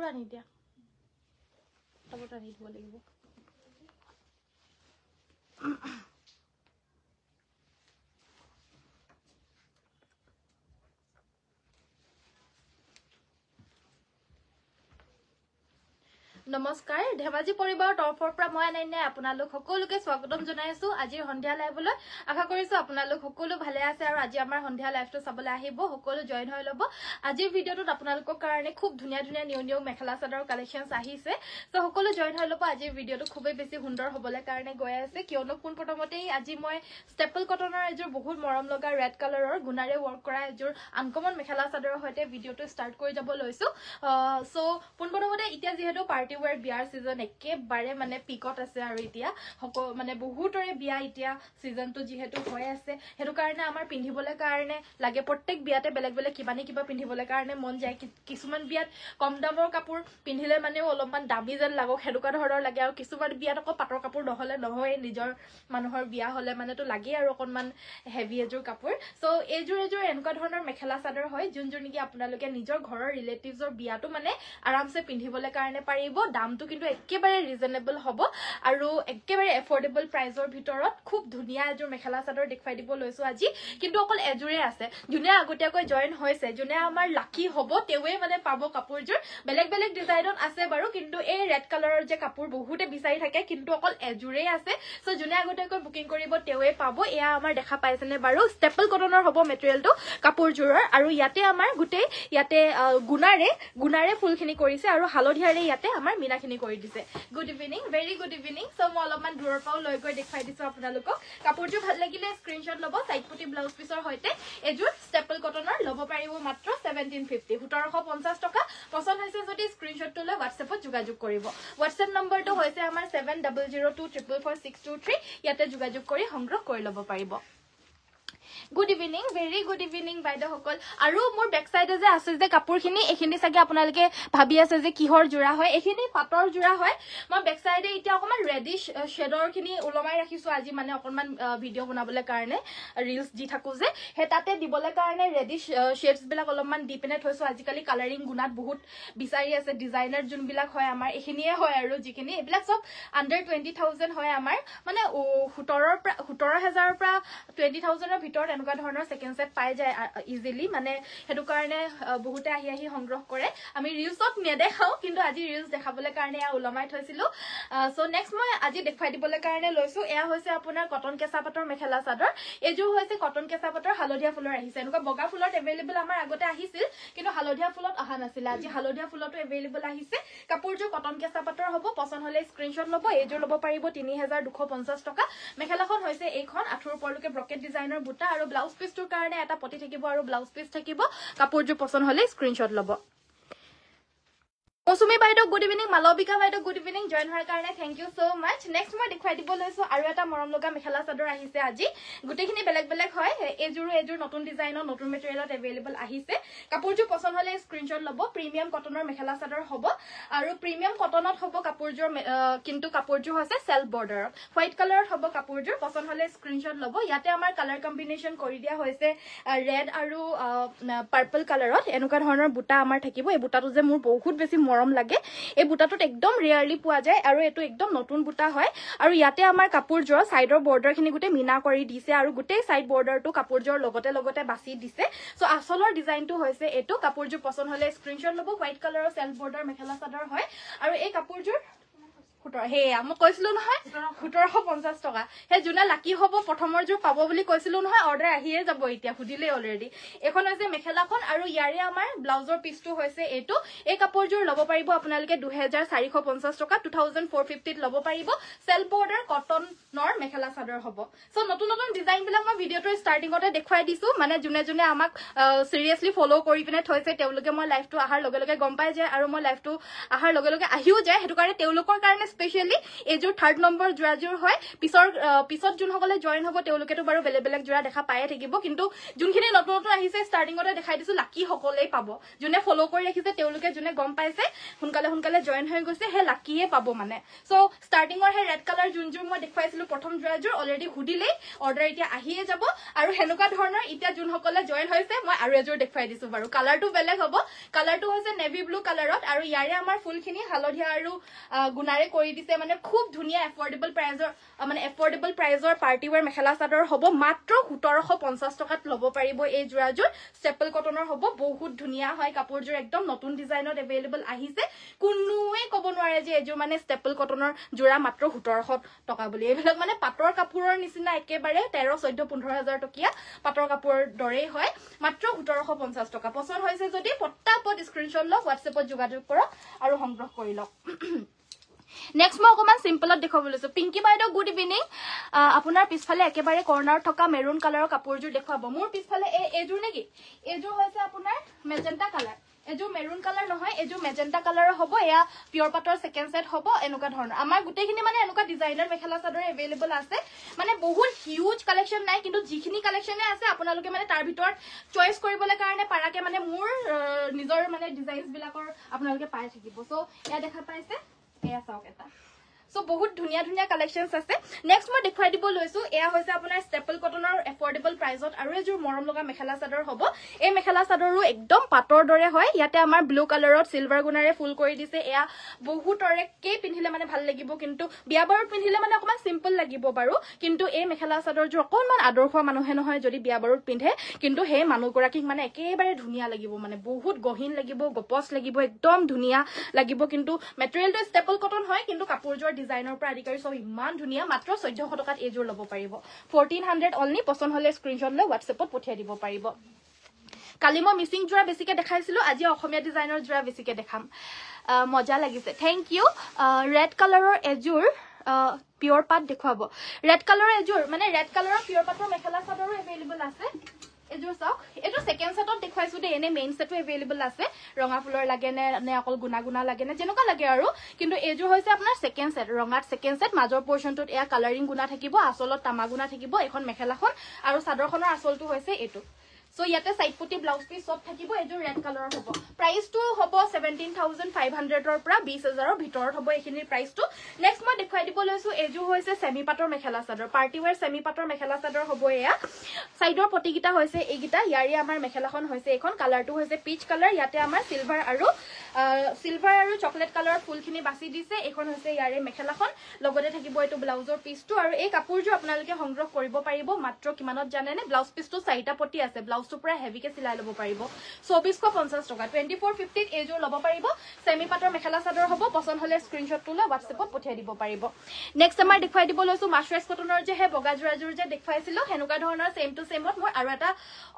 আৰু আনি দিয়া টাবত আনি দিব লাগিব নমস্কাৰ ধেমাজি পৰিবাৰৰ তৰফৰ পৰা মই আনাইনে আপোনালোক সকলোকে স্বাগতম জনাইছো আজিৰ সন্ধিয়া লাইভলৈ আশা কৰিছো আপোনালোক সকলো ভালে আছে আৰু আজি আমাৰ সন্ধিয়া লাইভটো চাবলৈ আহিব সকলো জয়েন হৈ ল'ব আজিৰ ভিডিঅ'টোত আপোনালোকৰ কাৰণে খুব ধুনীয়া ধুনীয়া নিউ মেখেলা চাদৰ কালেকশনছ আহিছে তো সকলো জয়েন হৈ ল'ব আজিৰ ভিডিঅ'টো খুবেই বেছি সুন্দৰ হ'বলৈ কাৰণে গৈ আছে কিয়নো পোন প্ৰথমতেই আজি মই ষ্টেপল কটনৰ এযোৰ বহুত মৰম লগা ৰেড কালাৰৰ গুণাৰে ৱৰ্ক কৰা এযোৰ আনকমন মেখেলা চাদৰৰ সৈতে ভিডিঅ'টো ষ্টাৰ্ট কৰি যাব লৈছো সো পোন প্ৰথমতে এতিয়া যিহেতু পাৰ্টি ৱেৰ বিয়াৰ সিজন একেবাৰে মানে পিকত আছে আৰু এতিয়া মানে বহুতৰে বিয়া এতিয়া সিজনটো যেহেতু হৈ আছে হেতু কাৰণে আমাৰ পিন্ধিবলৈ কাৰণে লাগে প্ৰত্যেক বিয়াতে বেলেগ বেলেগ কিবা নে কিবা পিন্ধিবলৈ কাৰণে মন যায় কিছুমান বিয়াত কম দামৰ কাপোৰ পিন্ধিলে মানেও অলপমান দামী যেন লাগক হেতুকা ধৰণৰ লাগে আৰু কিছুমান বিয়াত আকৌ পাটৰ কাপোৰ নহলে নহয় নিজৰ মানুহৰ বিয়া হলে মানেতো লাগে আৰু অকনমান হেভি এযোৰ কাপোৰ সো এযোৰ এনেকুৱা ধৰণৰ মেখেলা চাদৰ হয় যোনযোৰ নেকি আপোনালোকে নিজৰ ঘৰৰ ৰিলেটিভছৰ বিয়াটো মানে আৰামছে পিন্ধিবলৈ কাৰণে পাৰিব দামটো কিন্তু একেবাৰে ৰিজনেবল হ'ব আৰু একেবাৰে এফৰ্ডেবল প্ৰাইজৰ ভিতৰত খুব ধুনীয়া এযোৰ মেখেলা চাদৰ দেখুৱাই দিব লৈছো আজি কিন্তু অকল এযোৰে আছে যোনে আগতীয়াকৈ জয়েন হৈছে যোনে আমাৰ লাকি হ'ব তেৱে মানে পাব কাপোৰযোৰ বেলেগ বেলেগ ডিজাইনত আছে বাৰু কিন্তু এই ৰেড কালাৰৰ যে কাপোৰ বহুতে বিচাৰি থাকে কিন্তু অকল এযোৰে আছে সো যোনে আগতীয়াকৈ বুকিং কৰিব তেৱে পাব এয়া আমাৰ দেখা পাইছেনে বাৰু ষ্টেপল কটনৰ হ'ব মেটেৰিয়েলটো কাপোৰযোৰৰ আৰু ইয়াতে আমাৰ গোটেই ইয়াতে গুণাৰে ফুলখিনি কৰিছে আৰু হালধিয়াৰে ইয়াতে আমাৰ মিনাখিনি কৰি দিছে good evening very good evening so মই অলপমান দূৰৰ পৰাও লৈ গৈ দেখুৱাই দিছো আপোনালোকক কাপোৰযোৰ ভাল লাগিলে স্ক্ৰীনশ্বট ল'ব সাইড পটি ব্লাউজ পিছৰ সৈতে এযোৰ ষ্টেপল কটনৰ ল'ব পাৰিব মাত্ৰ 1750 1750 টকা পছন্দ হৈছে যদি স্ক্ৰীনশ্বটটো লৈ WhatsAppত যোগাযোগ কৰিব WhatsApp নম্বৰটো হৈছে আমাৰ 7002444623 ইয়াতে যোগাযোগ কৰি সংগ্ৰহ কৰি ল'ব পাৰিব good evening very good evening বাইদেউ সকল আৰু মোৰ বেক সাইডে যে আছে যে কাপোৰখিনি এখিনি সাগে আপোনালোকে ভাবি আছে যে কিহৰ জোৰা হয় এখিনি পাটৰ জোৰা হয় মই বেক সাইডে এতিয়া অকমান ৰেডিশ শেডৰ খিনি উলমাই ৰাখিছো আজি মানে অকমান ভিডিও বনাবলৈ কাৰণে ৰিলস দি থাকো যে হে তাতে দিবলৈ কাৰণে ৰেডিশ শেডস বিলাক অলপমান দি পিনে থৈছো আজিকালি কালাৰিং গুণাত বহুত বিচাৰি আছে ডিজাইনাৰ যোন বিলাক হয় আমাৰ এখিনিয়ে হয় আৰু যিখিনি এবিলাক সব আন্ডাৰ 20000 হয় আমাৰ মানে 17000 ৰ পৰা 20000 ৰ ভিতৰত এনেকুৱা ধৰণৰ সেকেন্ড সেট পাই যায় ইজিলি মানে হেতু কাৰণে বহুতে আহি সংগ্ৰহ কৰে আমি ৰিলছত নেদেখাও কিন্তু আজি ৰিলস দেখাবলৈ কাৰণে উলমাই থৈছিলো সো নেক্সট মই আজি দেখাই দিবলৈ কাৰণে লৈছো এয়া হৈছে আপোনাৰ কটন কেঁচা পাটৰ মেখেলা চাদৰ এযোৰ হৈছে কটন কেঁচা পাটৰ হালধীয়া ফুলৰ আহিছে এনেকুৱা বগা ফুলত এভেইলেবল আমাৰ আগতে আহিছিল কিন্তু হালধীয়া ফুলত অহা নাছিল আজি হালধীয়া ফুলতো এভেইলেবল আহিছে কাপোৰযোৰ কটন কেঁচা পাটৰ হ'ব পছন্দ হলে স্ক্ৰীনশ্বট ল'ব এযোৰ ল'ব পাৰিব 3250 টকা মেখেলাখন হৈছে এইখন আঠুৰ ওপৰলৈকে ব্ৰকেট ডিজাইনৰ বুটা আৰু ব্লাউজ পিছটোৰ কাৰণে এটা পটি থাকিব আৰু ব্লাউজ পিছ থাকিব কাপোৰযোৰ পছন্দ হলে স্ক্ৰীনশ্বট ল'ব মৌসুমী বাইদেউ গুড ইভিনিং মালবিকা বাইদেউ গুড ইভিনিং জয়েন হোৱাৰ কাৰণে thank you so mass next মই দেখুৱাই দিব লৈছো আৰু এটা মৰম লগা মেখেলা চাদৰ আহিছে আজি গুটেখিনি বেলেগ বেলেগ হয় এযোৰ নতুন ডিজাইনৰ নতুন মেটেৰিয়েলত এভেইলেবল আহিছে কাপোৰযোৰ পছন্দ হলে স্ক্ৰীনশ্বট ল'ব প্ৰিমিয়াম কটনৰ মেখেলা চাদৰ হ'ব আৰু প্ৰিমিয়াম কটনত হ'ব কাপোৰযোৰ কিন্তু কাপোৰযোৰ হৈছে সেলফ বৰ্ডাৰ হোৱাইট কালাৰত হ'ব কাপোৰযোৰ পছন্দ হলে স্ক্ৰীনশ্বট ল'ব ইয়াতে আমাৰ কালাৰ কম্বিনেশ্যন কৰি দিয়া হৈছে ৰেড আৰু পাৰ্পল কালাৰত এনেকুৱা ধৰণৰ বুটা আমাৰ থাকিব এই বুটাটো যে মোৰ বহুত বেছি মৰম লাগে এই বুটাটোত একদম ৰেয়াৰলি পোৱা যায় আৰু এটো একদম নতুন বুটা হয় আৰু ইয়াতে আমাৰ কাপোৰযোৰ সাইডৰ বৰ্ডাৰখিনি গুটে মিনা কৰি দিছে আৰু গুটে সাইড বৰ্ডাৰটো কাপোৰযোৰ লগতে বাছি দিছে সো আসলৰ ডিজাইনটো হৈছে এটো কাপোৰযোৰ পছন্দ হলে স্ক্ৰীনশ্বট ল'ব হোৱাইট কালাৰৰ সেলফ বৰ্ডাৰ মেখেলা চাদৰ হয় আৰু এই কাপোৰযোৰ হেয়া মই কৈছিলো নহয় 1750 টকা হে জুনা লাকি হ'ব প্ৰথমৰ জোৰ পাব বুলি কৈছিলো নহয় অৰ্ডাৰ আহিয়ে যাব এতিয়া খুদিলে অলৰেডি এখন হৈছে মেখেলাখন আৰু ইয়াৰে আমাৰ ব্লাউজৰ পিছটো হৈছে এটো এই কাপোৰযোৰ ল'ব পাৰিব আপোনালোকে 2450 টকা 2450 ত ল'ব পাৰিব সেলফ বৰ্ডাৰ কটনৰ মেখেলা চাদৰ হ'ব সো নতুন ডিজাইন বিলাক মই ভিডিওটো ষ্টাৰ্টিংতে দেখুৱাই দিছো মানে জুনে আমাক সিৰিয়াসলি ফলো কৰি পিনে থৈছে তেওঁলোকে মই লাইভটো আহাৰ লগে লগে গম পাই যায় আৰু মই লাইভটো আহাৰ লগে লগে আহিও যায় হেতু কাৰণে তেওঁলোকৰ কাৰণে স্পেশালি এইযোৰ 3rd নম্বৰ জোৰাযোৰ হয় পিছত যোনসকলে জয়েন হ'ব তেওঁলোকেতো বাৰু বেলেগ বেলেগ জোৰা দেখা পায়ে থাকিব কিন্তু যোনখিনি নতুন নতুন আহিছে ষ্টাৰ্টিঙতে দেখাই দিছো লাকি সকলেই পাব যোনে ফলো কৰি ৰাখিছে তেওঁলোকে যোনে গম পাইছে সোনকালে জয়েন হৈ গৈছে হে লাকিয়ে পাব মানে সো ষ্টাৰ্টিঙৰ হে ৰেড কালাৰ যোনযোৰ মই দেখুৱাইছিলো প্ৰথম জোৰাযোৰ অলৰেডি হুদিলেই অৰ্ডাৰ এতিয়া আহিয়ে যাব আৰু হেনুকা ধৰণৰ এতিয়া যোনসকলে জয়েন হৈছে মই আৰু এযোৰ দেখুৱাই দিছো বাৰু কালাৰটো বেলেগ হ'ব কালাৰটো হৈছে নেভি ব্লু কালাৰত আৰু ইয়াৰে আমাৰ ফুলখিনি হালধীয়া আৰু গুণাৰে কৰি দিছে মানে খুব ধুনীয়া এফৰ্ডেবল প্ৰাইজৰ পাৰ্টি ওয়্যাৰ মেখেলা চাদৰ হ'ব মাত্ৰ 1750 টকাত ল'ব পাৰিব এই জোৰাযোৰ ষ্টেপল কটনৰ হ'ব বহুত ধুনীয়া হয় কাপোৰযোৰ একদম নতুন ডিজাইনত এভেইলেবল আহিছে কোনোৱে ক'ব নোৱাৰে যে এইযোৰ মানে ষ্টেপল কটনৰ জোৰা মাত্ৰ 1700 টকা বুলি এইবিলাক মানে পাটৰ কাপোৰৰ নিচিনা একেবাৰে 13 14 15000 টকীয়া পাটৰ কাপোৰৰ দৰেই হয় মাত্ৰ 1750 টকা পছন্দ হৈছে যদি পটাপট স্ক্ৰিনশ্বট লওক হোৱাটছএপত যোগাযোগ কৰক আৰু সংগ্ৰহ কৰি লওক নেক্সট মই অকমান সিম্পলত দেখাব লৈছো পিংকি বাইদেউ গুড ইভিনিং আপোনাৰ পিছফালে একেবাৰে কৰ্নাৰত থকা মেৰুন কালাৰৰ কাপোৰযোৰ দেখুৱাব মোৰ পিছফালে এইযোৰ নেকি এইযোৰ হৈছে আপোনাৰ মেজেন্টা কালাৰ এযোৰ মেৰুন কালাৰ নহয় এযোৰ মেজেন্টা কালাৰৰ হ'ব এয়া পিয়ৰ পাটৰ সেকেন্ড সেট হ'ব এনেকুৱা ধৰণৰ আমাৰ গোটেইখিনি মানে এনেকুৱা ডিজাইনাৰ মেখেলা চাদৰ এভেইলেবল আছে মানে বহুত হিউজ কালেকশন নাই কিন্তু যিখিনি কালেকশনে আছে আপোনালোকে মানে তাৰ ভিতৰত চয়েস কৰিবলৈ কাৰণে পাৰাকে মানে মোৰ নিজৰ মানে ডিজাইনছ বিলাকৰ আপোনালোকে পাই থাকিব সো এয়া দেখা পাইছে এয়া চাওক এটা সো বহুত ধুনীয়া ধুনীয়া কালেকশনছ আছে নেক্সট মই দেখুৱাই দিব লৈছো এয়া হৈছে আপোনাৰ ষ্টেপল কটনৰ এফৰ্ডেবল প্ৰাইজত আৰু এযোৰ মৰম লগা মেখেলা চাদৰ হ'ব এই মেখেলা চাদৰো একদম পাটৰ দৰে হয় ইয়াতে আমাৰ ব্লু কালাৰত সিলভাৰ গুণাৰে ফুল কৰি দিছে এয়া বহুতৰেকে পিন্ধিলে মানে ভাল লাগিব কিন্তু বিয়া বাৰত পিন্ধিলে মানে অকমান সিম্পল লাগিব বাৰু কিন্তু এই মেখেলা চাদৰযোৰ অকমান আদৰ্শ মানুহে নহয় যদি বিয়া বাৰত পিন্ধে কিন্তু সেই মানুহগৰাকীক মানে একেবাৰে ধুনীয়া লাগিব মানে বহুত গহীন লাগিব গপচ লাগিব একদম ধুনীয়া লাগিব কিন্তু মেটেৰিয়েলটো ষ্টেপল কটন হয় কিন্তু কাপোৰযোৰ ডিজাইনৰ পৰা আদি কৰি সব ইমান ধুনীয়া মাত্ৰ 1400 টকাত এইযোৰ ল'ব পাৰিব 1400 অনলি পছন্দ হলে স্ক্ৰিনশ্বট লৈ হোৱাটছএপত পঠিয়াই দিব পাৰিব কালি মই মিচিং জোৰা বেছিকে দেখাইছিলো আজি অসমীয়া ডিজাইনৰ জোৰা বেছিকে দেখাম মজা লাগিছে থ্যাংক ইউ ৰেড কালাৰৰ এযোৰ পিয়ৰ পাট দেখুৱাব ৰেড কালাৰৰ এযোৰ মানে ৰেড কালাৰৰ পিয়ৰ পাটৰ মেখেলা চাদৰো এভেইলেবল আছে এযোৰ চাওক এটো সেকেন্ড সেটত দেখুৱাইছো দে এনে মেইন সেটো এভেইলেবল আছে ৰঙা ফুলৰ লাগে নে অকল গুনা লাগে নে যেনেকুৱা লাগে আৰু কিন্তু এযোৰ হৈছে আপোনাৰ সেকেন্ড সেট ৰঙাত সেকেন্ড সেট মাজৰ পোৰশনটোত এয়া কালাৰিং গুনা থাকিব আসলত তামা গুনা থাকিব এখন মেখেলাখন আৰু চাদৰখনৰ আসলটো হৈছে এটো সো ইয়াতে সাইড পুটি ব্লাউজ পিস সব থাকিব এযোৰ ৰেড কালাৰৰ হ'ব প্ৰাইসটো হ'ব 17500 ৰ পৰা 20000 ৰ ভিতৰত হ'ব এখিনিৰ প্ৰাইসটো নেক্সট মই দেখুৱাই দিব লৈছো এযোৰ হৈছে সেমি পাটৰ mekhela chador party where semi পাটৰ মেখেলা চাদৰ হ'ব এয়া সাইডৰ পটিকিটা হৈছে এইগিটা ইয়াৰি আমাৰ মেখেলাখন হৈছে এখন কালাৰটো হৈছে পিচ কালাৰ ইয়াতে আমাৰ সিলভাৰ আৰু চকলেট কালাৰৰ ফুলখিনি বাছি দিছে এখন হৈছে ইয়াৰে মেখেলাখন লগতে থাকিব এটো ব্লাউজৰ পিচটো আৰু এই কাপোৰযোৰ আপোনালোকে সংগ্ৰহ কৰিব পাৰিব মাত্ৰ কিমানত জানে নে ব্লাউজ পিচটো 4টা পটি আছে ব্লাউজটো পুৰা হেভিকে চিলাই ল'ব পাৰিব 2450 টকা 2450 এযোৰ ল'ব পাৰিব সেমি পাটৰ মেখেলা চাদৰ হ'ব পছন্দ হলে স্ক্ৰিনশ্বট লৈ হোৱাটছএপত পঠিয়াই দিব পাৰিব নেক্সট আমাৰ দেখুৱাই দিব লৈছো মাছৰাইজ কটনৰ যে হে বগা জোৰাযোৰ যে দেখুৱাইছিলো হেনুকা ধৰণৰ সেম টু সেমত মই আৰু এটা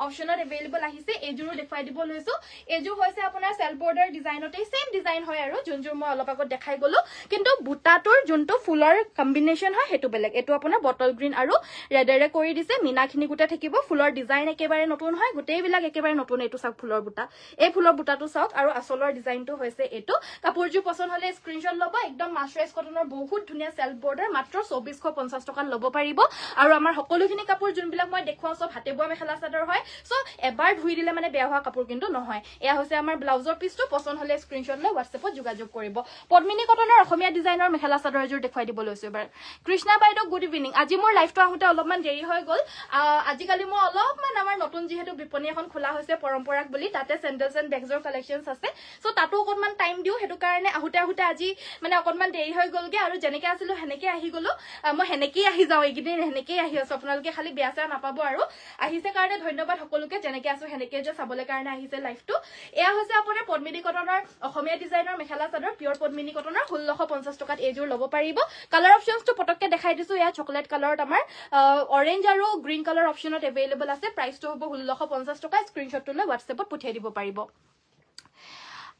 অপচনত এভেইলেবল আহিছে এযোৰো দেখুৱাই দিব লৈছো এযোৰ হৈছে আপোনাৰ সেল বৰ্ডাৰ ডিজাইনতে সেম ডিজাইন হয় আৰু যোনযোৰ মই অলপ আগত দেখাই গলো কিন্তু বুটাটোৰ যোনটো ফুলৰ কম্বিনেশন হয় হেতু বেলেগ এটো আপোনাৰ বটল গ্ৰীণ আৰু ৰেডেৰে কৰি দিছে মিনাখিনি গুটা থাকিব ফুলৰ ডিজাইন একেবাৰে নতুন হয় গোটেইবিলাক একেবাৰে নতুন এটো চাওক ফুলৰ বুটা এই ফুলৰ বুটাটো চাওক আৰু আসলৰ ডিজাইনটো হৈছে এটো কাপোৰযোৰ পছন্দ হলে স্ক্ৰিনশ্বট ল'ব একদম মাছৰাইজ কটনৰ বহুত ধুনীয়া সেলফ বৰ্ডাৰ মাত্ৰ 2450 টকা ল'ব পাৰিব আৰু আমাৰ সকলোখিনি কাপোৰ যোনবিলাক মই দেখুৱাও সব হাতে বোৱা মেখেলা চাদৰ হয় সো এবাৰ ধুই দিলে মানে বেয়া হোৱা কাপোৰ কিন্তু নহয় এয়া হৈছে আমাৰ ব্লাউজৰ পিচটো পছন্দ হলে স্ক্ৰিনশ্বট লৈ হোৱাটছএপত যোগাযোগ কৰিব পদ্মিনী কটনৰ অসমীয়া ডিজাইনৰ মেখেলা চাদৰ এযোৰ দেখুৱাই দিব লৈছো এবাৰ কৃষ্ণা বাইদেউ গুড ইভিনিং আজি মোৰ লাইভটো আহোতে অলপমান দেৰি হৈ গল আজিকালি মই অলপমান আমাৰ নতুন যেহেতু বিপণী এখন খোলা হৈছে পৰম্পৰাক বুলি তাতে স্যান্ডেলছ এন্ড বেগজৰ কালেকশনছ আছে সো তাতো অকমান টাইম দিও হেতু কাৰণে আহোতে আজি মানে অকমান দেৰি হৈ গলগে আৰু যেনেকে আছিল হেনেকে আহি গলো মই হেনেকেই আহি যাও এইগিদিন হেনেকেই আহি আছো আপোনালোকে খালি বেয়া চেয়া নাপাব আৰু আহিছে কাৰণে ধন্যবাদ সকলোকে যেনেকে আছো হেনেকে যে চাবলৈ কাৰণে আহিছে লাইভটো এয়া হৈছে আপোনাৰ পদ্মিনী কটনৰ অসমীয়া ডিজাইনৰ মেখেলা চাদৰ পিয়ৰ পদ্মিনী কটনৰ 1650 টকাত এযোৰ ল'ব পাৰিব কালাৰ অপচনছটো পটককে দেখাই দিছো এয়া চকলেট কালাৰত আমাৰ অৰেঞ্জ আৰু গ্ৰীণ কালাৰ অপচনত এভেইলেবল আছে প্ৰাইসটো হ'ব 1650 টকা স্ক্ৰিনশ্বটটো লৈ হোৱাটছএপত পঠিয়াই দিব পাৰিব